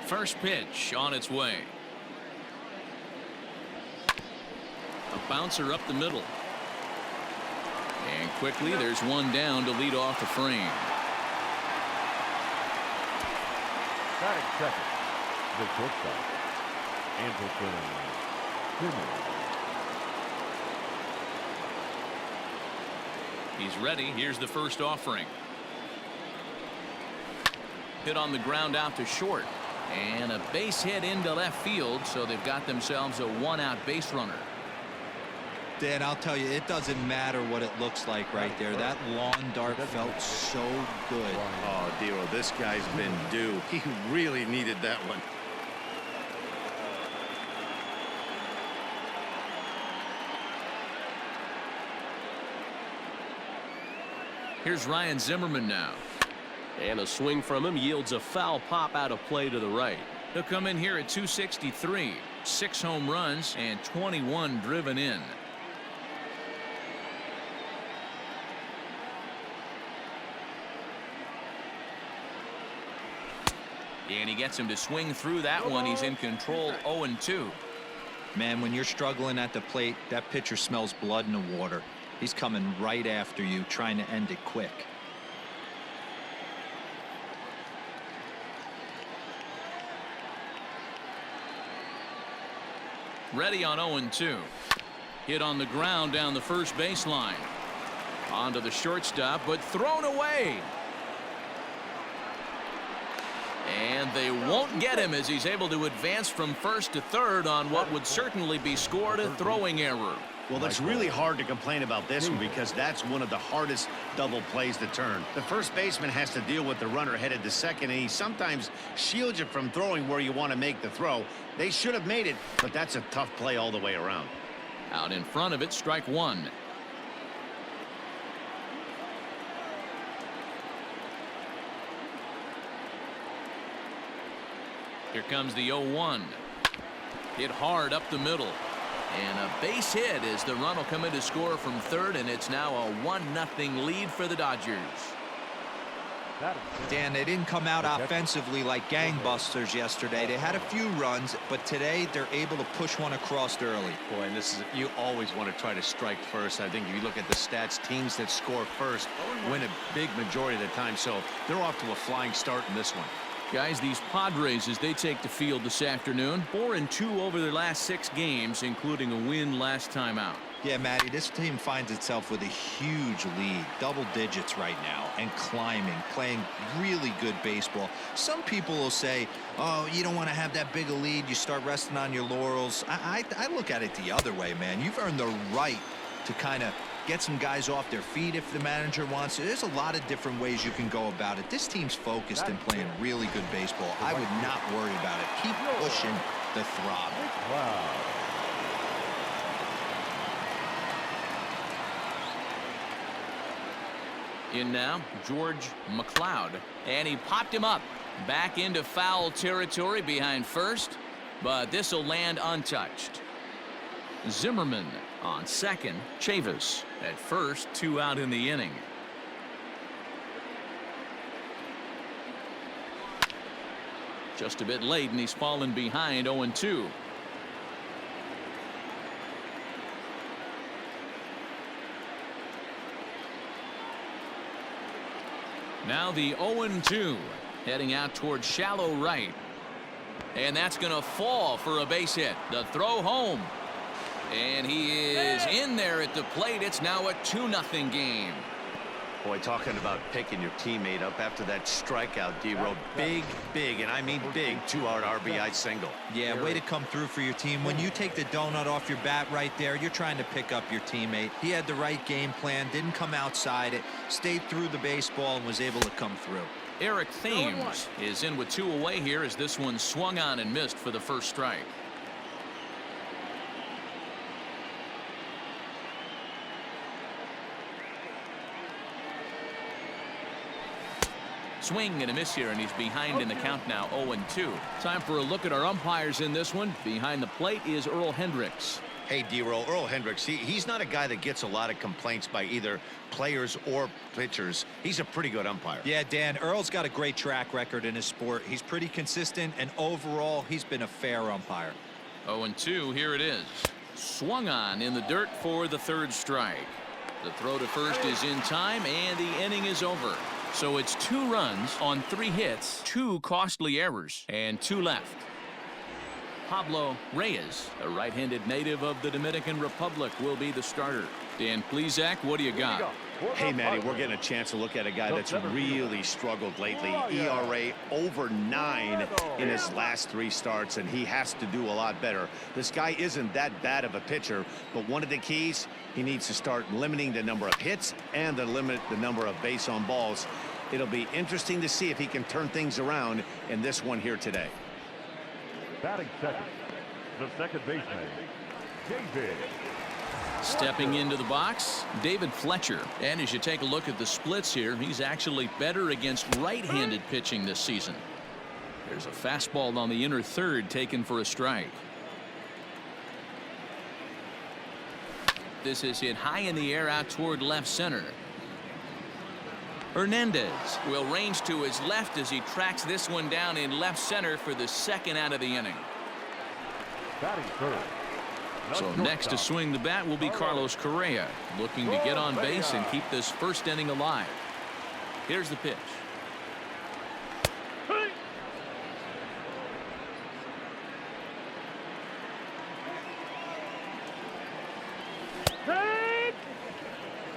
First pitch on its way. A bouncer up the middle. And quickly there's one down to lead off the frame. Batting second, the shortstop, Anderson. He's ready. Here's the first offering. Hit on the ground out to short. And a base hit into left field, so they've got themselves a one-out base runner. Dan, I'll tell you, it doesn't matter what it looks like right there. That lawn dart felt so good. Oh, Dero, this guy's been due. He really needed that one. Here's Ryan Zimmerman now. And a swing from him yields a foul pop out of play to the right. He'll come in here at 263. 6 home runs and 21 driven in. And he gets him to swing through that one. He's in control, 0-2. Man, when you're struggling at the plate, that pitcher smells blood in the water. He's coming right after you, trying to end it quick. Ready on 0-2. Hit on the ground down the first baseline. Onto the shortstop, but thrown away. And they won't get him as he's able to advance from first to third on what would certainly be scored a throwing error. Well, it's really hard to complain about this one because that's one of the hardest double plays to turn. The first baseman has to deal with the runner headed to second, and he sometimes shields you from throwing where you want to make the throw. They should have made it, but that's a tough play all the way around. Out in front of it, strike one. Here comes the 0-1. Hit hard up the middle. And a base hit as the run will come in to score from third, and it's now a 1-0 lead for the Dodgers. Dan, they didn't come out offensively like gangbusters yesterday. They had a few runs, but today they're able to push one across early. Boy, and this is, you always want to try to strike first. I think if you look at the stats, teams that score first win a big majority of the time, so they're off to a flying start in this one. Guys, these Padres, as they take the field this afternoon, 4-2 over their last 6 games, including a win last time out. Yeah, Matty, this team finds itself with a huge lead, double digits right now, and climbing, playing really good baseball. Some people will say, oh, you don't want to have that big a lead, you start resting on your laurels. I look at it the other way, man. You've earned the right to kind of get some guys off their feet if the manager wants to. There's a lot of different ways you can go about it. This team's focused and playing really good baseball. I would not worry about it. Keep pushing the throttle. Wow. In now, George McLeod, and he popped him up back into foul territory behind first, but this will land untouched. Zimmerman on second, Chavis at first, 2 out in the inning. Just a bit late, and he's fallen behind, 0-2. Now the 0-2, heading out towards shallow right. And that's going to fall for a base hit. The throw home. And he is in there at the plate. It's now a 2-0 game. Boy, talking about picking your teammate up after that strikeout, D-Row. Big, and I mean big, 2-out RBI single. Yeah, way to come through for your team. When you take the donut off your bat right there, you're trying to pick up your teammate. He had the right game plan, didn't come outside it, stayed through the baseball, and was able to come through. Eric Thames is in with 2 away here as this one swung on and missed for the first strike. Swing and a miss here, and he's behind in the count now, 0-2. Time for a look at our umpires in this one. Behind the plate is Earl Hendricks. Hey, D-Roll, Earl Hendricks, he's not a guy that gets a lot of complaints by either players or pitchers. He's a pretty good umpire. Yeah, Dan, Earl's got a great track record in his sport. He's pretty consistent, and overall, he's been a fair umpire. 0-2, here it is. Swung on in the dirt for the third strike. The throw to first is in time, and the inning is over. So it's 2 runs on 3 hits, 2 costly errors, and 2 left. Pablo Reyes, a right-handed native of the Dominican Republic, will be the starter. Dan Plesac, what do you got? Hey, Matty, we're getting a chance to look at a guy that's really struggled lately. ERA over 9 in his last 3 starts, and he has to do a lot better. This guy isn't that bad of a pitcher, but one of the keys, he needs to start limiting the number of hits and to limit the number of base on balls. It'll be interesting to see if he can turn things around in this one here today. Batting second, the second baseman, David. Stepping into the box, David Fletcher. And as you take a look at the splits here, he's actually better against right-handed pitching this season. There's a fastball on the inner third taken for a strike. This is hit high in the air out toward left center. Hernandez will range to his left as he tracks this one down in left center for the second out of the inning. Batting third. So next to swing the bat will be Carlos Correa, looking to get on base and keep this first inning alive. Here's the pitch.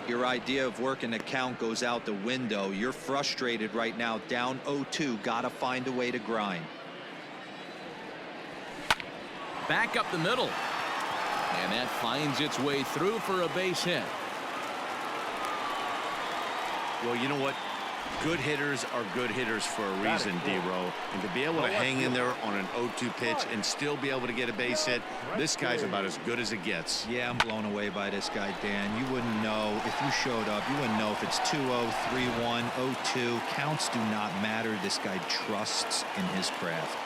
Your idea of working the count goes out the window. You're frustrated right now, down 0-2. Gotta find a way to grind. Back up the middle. And that finds its way through for a base hit. Well, you know what? Good hitters are good hitters for a reason, D-Row. And to be able to hang in there on an 0-2 pitch and still be able to get a base hit, this guy's about as good as it gets. Yeah, I'm blown away by this guy, Dan. You wouldn't know if you showed up. You wouldn't know if it's 2-0, 3-1, 0-2. Counts do not matter. This guy trusts in his craft.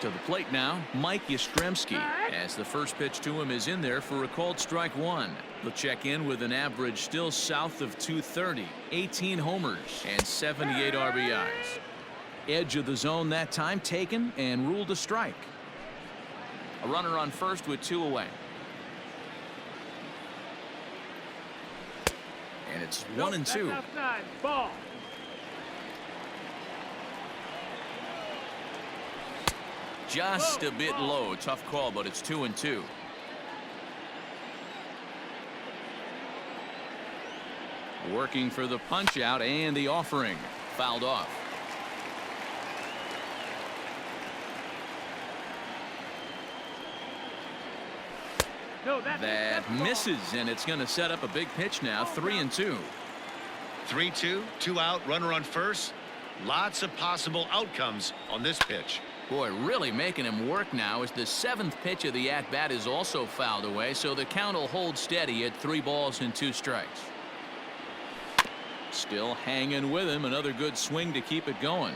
To the plate now, Mike Yastrzemski, as the first pitch to him is in there for a called strike 1. He'll check in with an average still south of 230, 18 homers, and 78 RBIs. Edge of the zone that time taken and ruled a strike. A runner on first with 2 away. And it's 1-2. Ball. Just a bit low. Tough call, but it's 2-2. Working for the punch out and the offering. Fouled off. That misses, and it's going to set up a big pitch now. 3-2. 3-2, 2 out, runner on first. Lots of possible outcomes on this pitch. Boy, really making him work now as the 7th pitch of the at-bat is also fouled away, so the count will hold steady at 3 balls and 2 strikes. Still hanging with him. Another good swing to keep it going.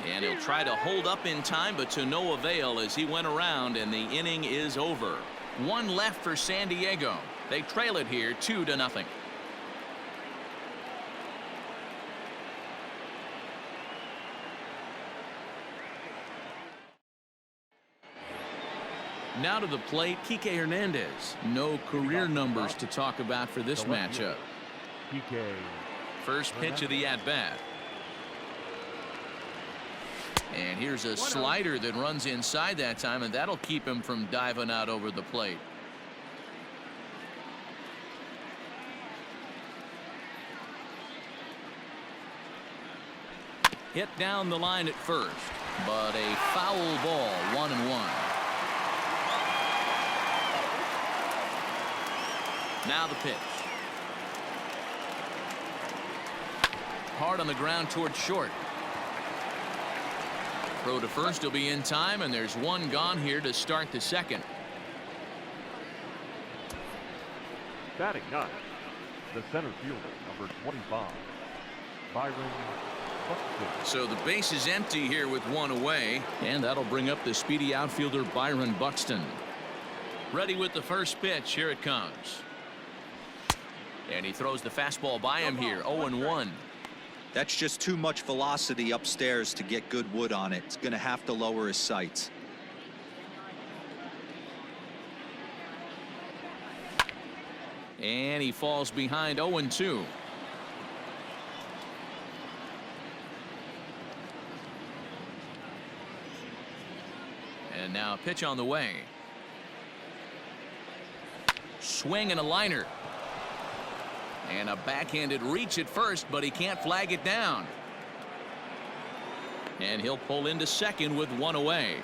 And he'll try to hold up in time, but to no avail as he went around, and the inning is over. 1 left for San Diego. They trail it here 2-0. Now to the plate, Kike Hernandez. No career numbers to talk about for this matchup. First pitch of the at-bat. And here's a slider that runs inside that time, and that'll keep him from diving out over the plate. Hit down the line at first, but a foul ball, 1-1. Now the pitch. Hard on the ground toward short. Throw to first will be in time, and there's 1 gone here to start the second. Batting 9, The center fielder, number 25, Byron Buxton. So the base is empty here with one away, and that'll bring up the speedy outfielder Byron Buxton. Ready with the first pitch. Here it comes. And he throws the fastball by him here. 0-1. That's just too much velocity upstairs to get good wood on it. It's going to have to lower his sights. And he falls behind. 0-2. And now a pitch on the way. Swing and a liner. And a backhanded reach at first, but he can't flag it down. And he'll pull into second with one away.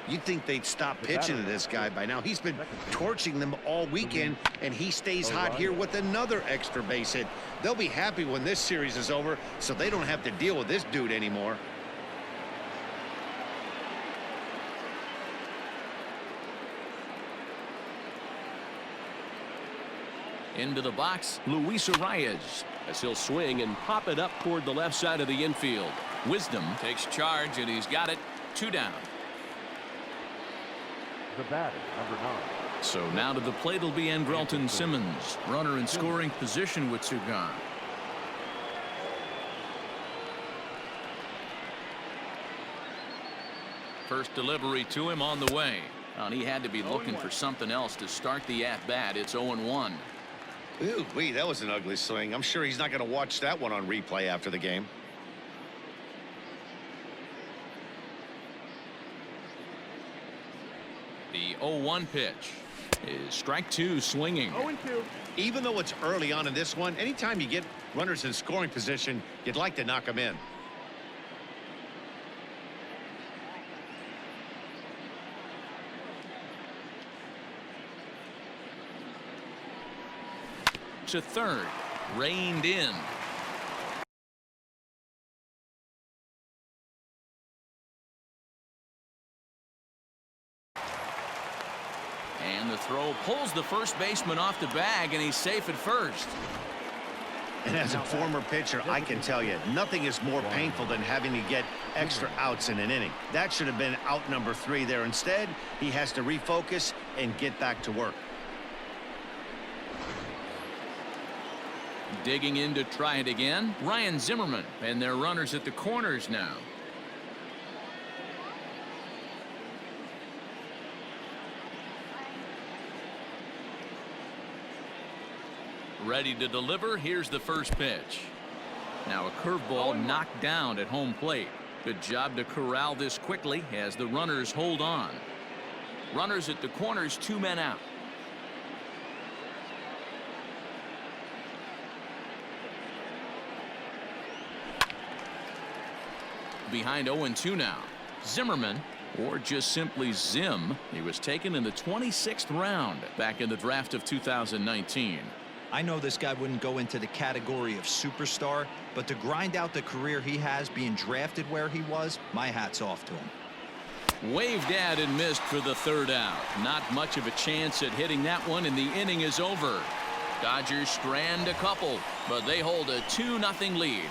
You'd think they'd stop pitching to this guy by now. He's been torching them all weekend, and he stays hot here with another extra base hit. They'll be happy when this series is over, so they don't have to deal with this dude anymore. Into the box, Luis Arias, As he'll swing and pop it up toward the left side of the infield. Wisdom takes charge, and he's got it. 2 down. The batter, number 9. So now to the plate will be Andrelton Simmons, runner in scoring position with 2 gone. First delivery to him on the way. And he had to be looking for something else to start the at-bat. It's 0-1. Ooh, wait, that was an ugly swing. I'm sure he's not going to watch that one on replay after the game. The 0-1 pitch is strike 2 swinging. 0-2. Even though it's early on in this one, anytime you get runners in scoring position, you'd like to knock them in. To third, reined in. And the throw pulls the first baseman off the bag, and he's safe at first. And as a former pitcher, I can tell you, nothing is more painful than having to get extra outs in an inning. That should have been out number 3 there. Instead, he has to refocus and get back to work. Digging in to try it again, Ryan Zimmerman, and their runners at the corners now. Ready to deliver. Here's the first pitch. Now a curveball knocked down at home plate. Good job to corral this quickly as the runners hold on. Runners at the corners, 2 men out. Behind 0-2 now. Zimmerman, or just simply Zim. He was taken in the 26th round back in the draft of 2019. I know this guy wouldn't go into the category of superstar, but to grind out the career he has being drafted where he was, my hat's off to him. Waved at and missed for the 3rd out. Not much of a chance at hitting that one, and the inning is over. Dodgers strand a couple, but they hold a 2-0 lead.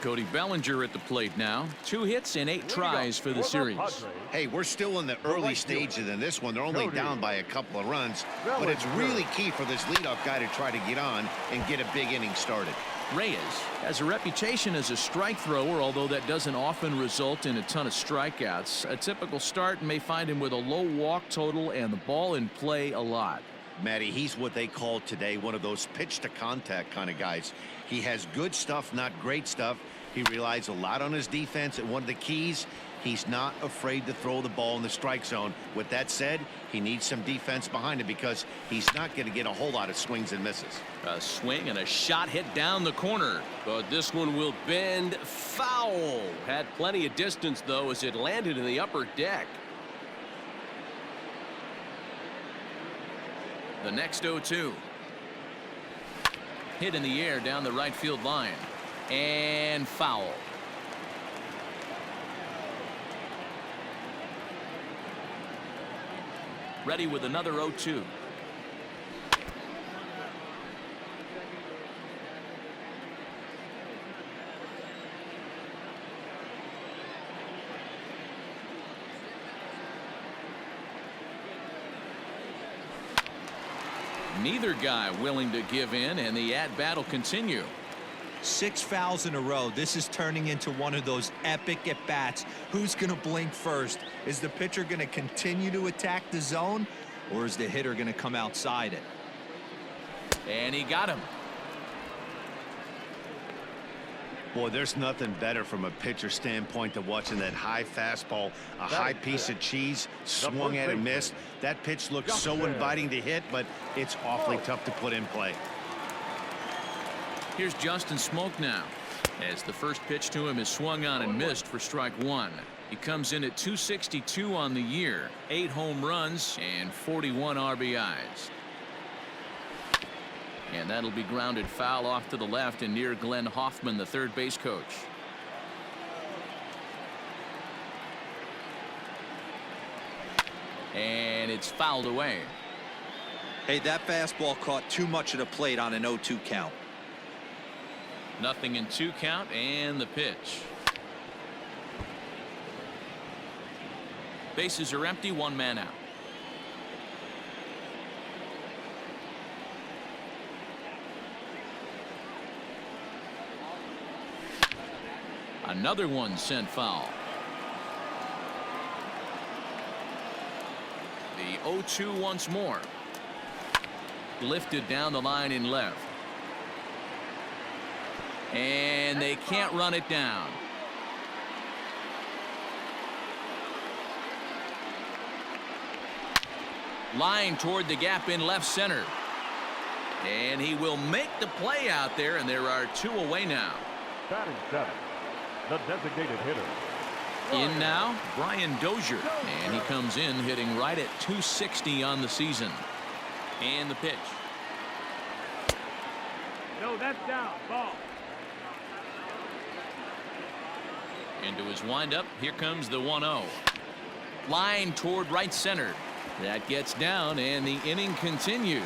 Cody Bellinger at the plate now. 2 hits and 8 tries for the series. Hey, we're still in the early stages in this one. They're only down by a couple of runs, but it's really key for this leadoff guy to try to get on and get a big inning started. Reyes has a reputation as a strike thrower, although that doesn't often result in a ton of strikeouts. A typical start may find him with a low walk total and the ball in play a lot. Matty, he's what they call today one of those pitch to contact kind of guys. He has good stuff, not great stuff. He relies a lot on his defense, and one of the keys, he's not afraid to throw the ball in the strike zone. With that said, he needs some defense behind him because he's not going to get a whole lot of swings and misses. A swing and a shot hit down the corner, but this one will bend foul. Had plenty of distance, though, as it landed in the upper deck. The next 0-2. Hit in the air down the right field line. And foul. Ready with another 0-2. Neither guy willing to give in, and the at-bat will continue. 6 fouls in a row. This is turning into one of those epic at-bats. Who's going to blink first? Is the pitcher going to continue to attack the zone, or is the hitter going to come outside it? And he got him. Boy, there's nothing better from a pitcher standpoint than watching that high fastball, a high piece of cheese, swung at and missed. That pitch looks so inviting to hit, but it's awfully tough to put in play. Here's Justin Smoke now, as the first pitch to him is swung on and missed for strike one. He comes in at 262 on the year, 8 home runs and 41 RBIs. And that'll be grounded foul off to the left and near Glenn Hoffman, the third base coach. And it's fouled away. Hey, that fastball caught too much of the plate on an 0-2 count. Nothing in 2 count, and the pitch. Bases are empty, 1 man out. Another one sent foul. The 0-2 once more. Lifted down the line in left. And they can't run it down. Line toward the gap in left center. And he will make the play out there, and there are 2 away now. Batting 7, the designated hitter. In now, Brian Dozier, and he comes in hitting right at 260 on the season. And the pitch. No, that's down. Ball. Into his windup, here comes the 1-0. Line toward right center. That gets down, and the inning continues.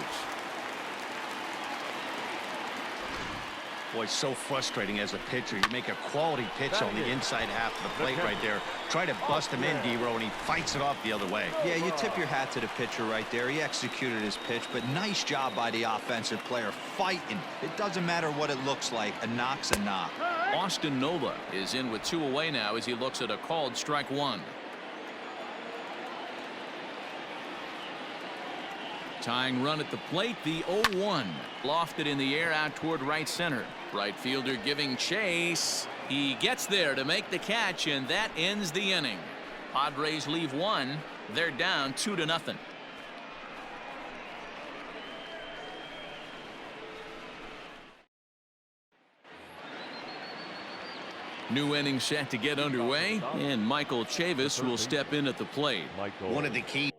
Boy, so frustrating as a pitcher. You make a quality pitch on the inside half of the plate right there. Try to bust him in, D-Row, and he fights it off the other way. Yeah, you tip your hat to the pitcher right there. He executed his pitch, but nice job by the offensive player fighting. It doesn't matter what it looks like. A knock's a knock. Austin Nola is in with 2 away now as he looks at a called strike 1. Tying run at the plate, the 0-1. Lofted in the air out toward right center. Right fielder giving chase. He gets there to make the catch, and that ends the inning. Padres leave 1. They're down 2-0. New inning set to get underway, and Michael Chavis will step in at the plate. One of the key